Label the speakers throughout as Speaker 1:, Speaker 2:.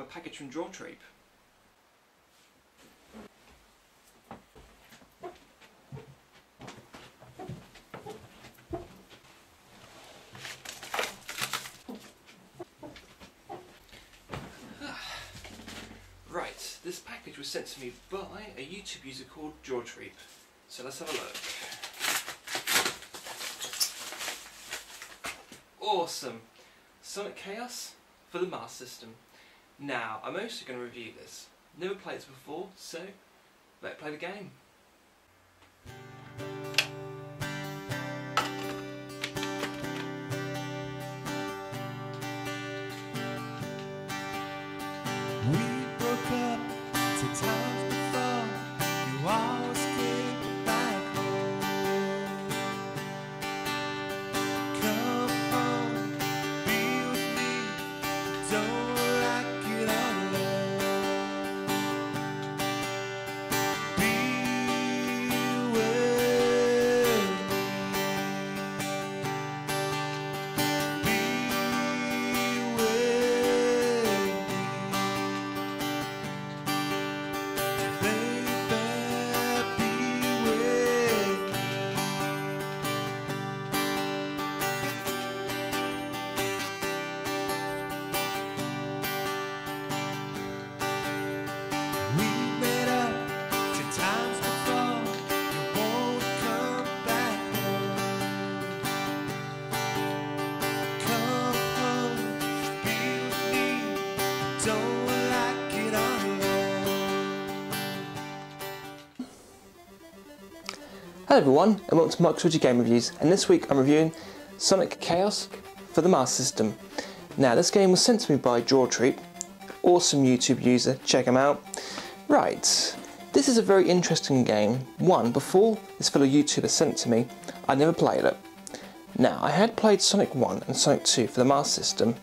Speaker 1: a package from Drawtreep. Right, this package was sent to me by a YouTube user called Drawtreep. So let's have a look. Awesome! Sonic Chaos for the Master System. Now, I'm mostly going to review this. Never played this before, so let's play the game.
Speaker 2: We broke up 10 times before. You always came back home. Come home, be with me. Don't like it alone. Be with me. Be with me.
Speaker 1: Hello everyone, and welcome to Mark's Video Game Reviews, and this week I'm reviewing Sonic Chaos for the Master System. Now, this game was sent to me by Drawtreep, awesome YouTube user, check him out. Right, this is a very interesting game. One, before this fellow YouTuber sent it to me, I never played it. Now, I had played Sonic 1 and Sonic 2 for the Master System,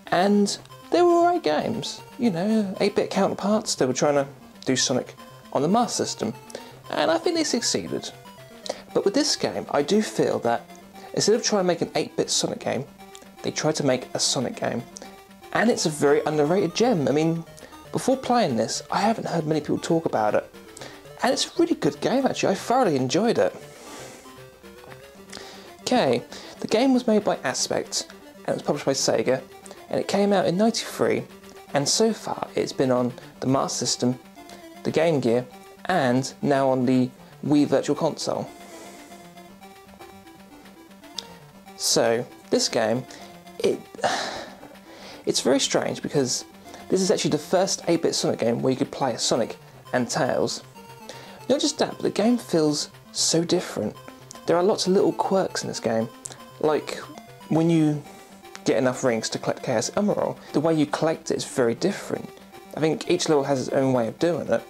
Speaker 1: and they were alright games. You know, 8-bit counterparts, they were trying to do Sonic on the Master System. And I think they succeeded. But with this game, I do feel that instead of trying to make an 8-bit Sonic game, they tried to make a Sonic game. And it's a very underrated gem. I mean, before playing this, I haven't heard many people talk about it. And it's a really good game actually, I thoroughly enjoyed it. Okay, the game was made by Aspect, and it was published by Sega, and it came out in '93, and so far it's been on the Master System, the Game Gear, and now on the Wii Virtual Console. So, this game, it's very strange because this is actually the first 8-bit Sonic game where you could play as Sonic and Tails. Not just that, but the game feels so different. There are lots of little quirks in this game, like when you get enough rings to collect Chaos Emerald, the way you collect it is very different. I think each level has its own way of doing it.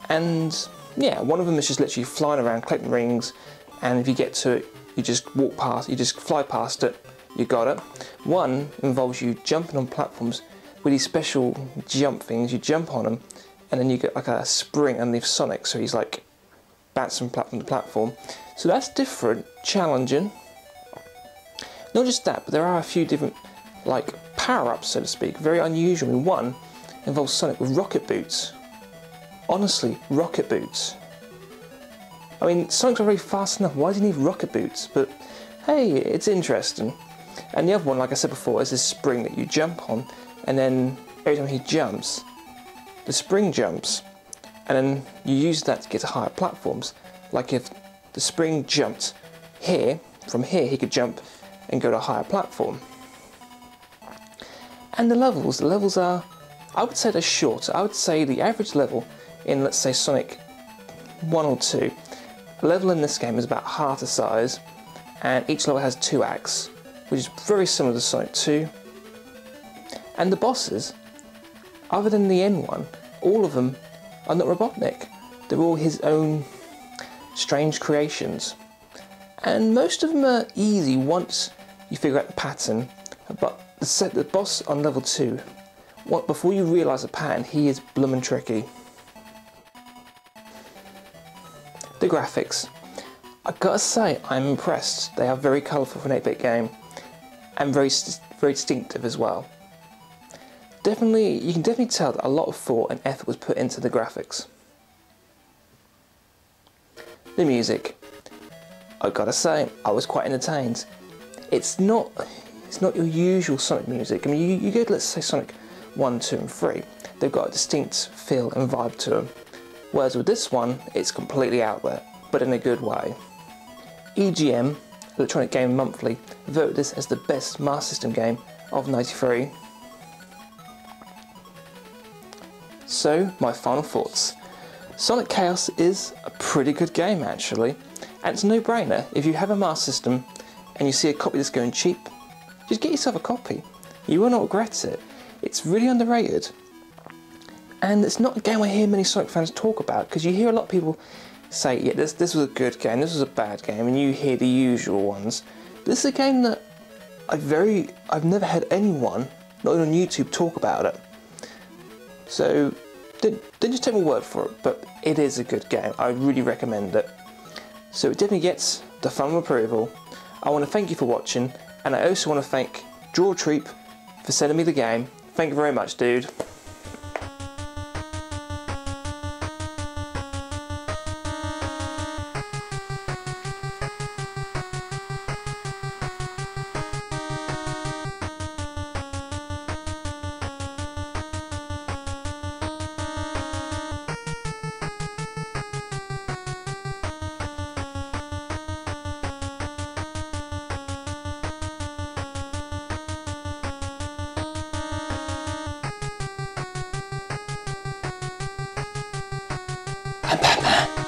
Speaker 1: And yeah, one of them is just literally flying around, collecting rings, and if you get to it, you just walk past, you just fly past it, you got it. One involves you jumping on platforms with these special jump things, you jump on them, and then you get like a spring underneath Sonic, so he's like bouncing from platform to platform. So that's different, challenging. Not just that, but there are a few different like power-ups, so to speak, very unusual. One involves Sonic with rocket boots. Honestly, rocket boots. I mean, Sonic's already fast enough, why does he need rocket boots? But hey, it's interesting. And the other one, like I said before, is this spring that you jump on, and then every time he jumps, the spring jumps, and then you use that to get to higher platforms. Like if the spring jumped here, from here he could jump and go to a higher platform. And the levels are, I would say they're shorter. I would say the average level in, let's say, Sonic 1 or 2, the level in this game is about half the size, and each level has 2 acts, which is very similar to Sonic 2. And the bosses, other than the end one, all of them are not Robotnik. They're all his own strange creations. And most of them are easy once you figure out the pattern, but the boss on level 2, before you realise the pattern, he is bloomin' tricky. The graphics. I've got to say, I'm impressed. They are very colourful for an 8-bit game, and very distinctive as well. Definitely, you can definitely tell that a lot of thought and effort was put into the graphics. The music, I gotta say, I was quite entertained. It's not your usual Sonic music. I mean, you go to, let's say, Sonic 1, 2 and 3, they've got a distinct feel and vibe to them. Whereas with this one, it's completely out there, but in a good way. EGM, Electronic Game Monthly, voted this as the best Master System game of '93. So, my final thoughts. Sonic Chaos is a pretty good game actually, and it's a no-brainer. If you have a Master System and you see a copy that's going cheap, just get yourself a copy. You will not regret it. It's really underrated. And it's not a game I hear many Sonic fans talk about, because you hear a lot of people say, yeah, this was a good game, this was a bad game, and you hear the usual ones. But this is a game that I've never had anyone, not even on YouTube, talk about it. So, don't just take my word for it, but it is a good game. I really recommend it. So it definitely gets the thumb of approval. I want to thank you for watching, and I also want to thank Draw Treep for sending me the game. Thank you very much, dude. I'm Batman.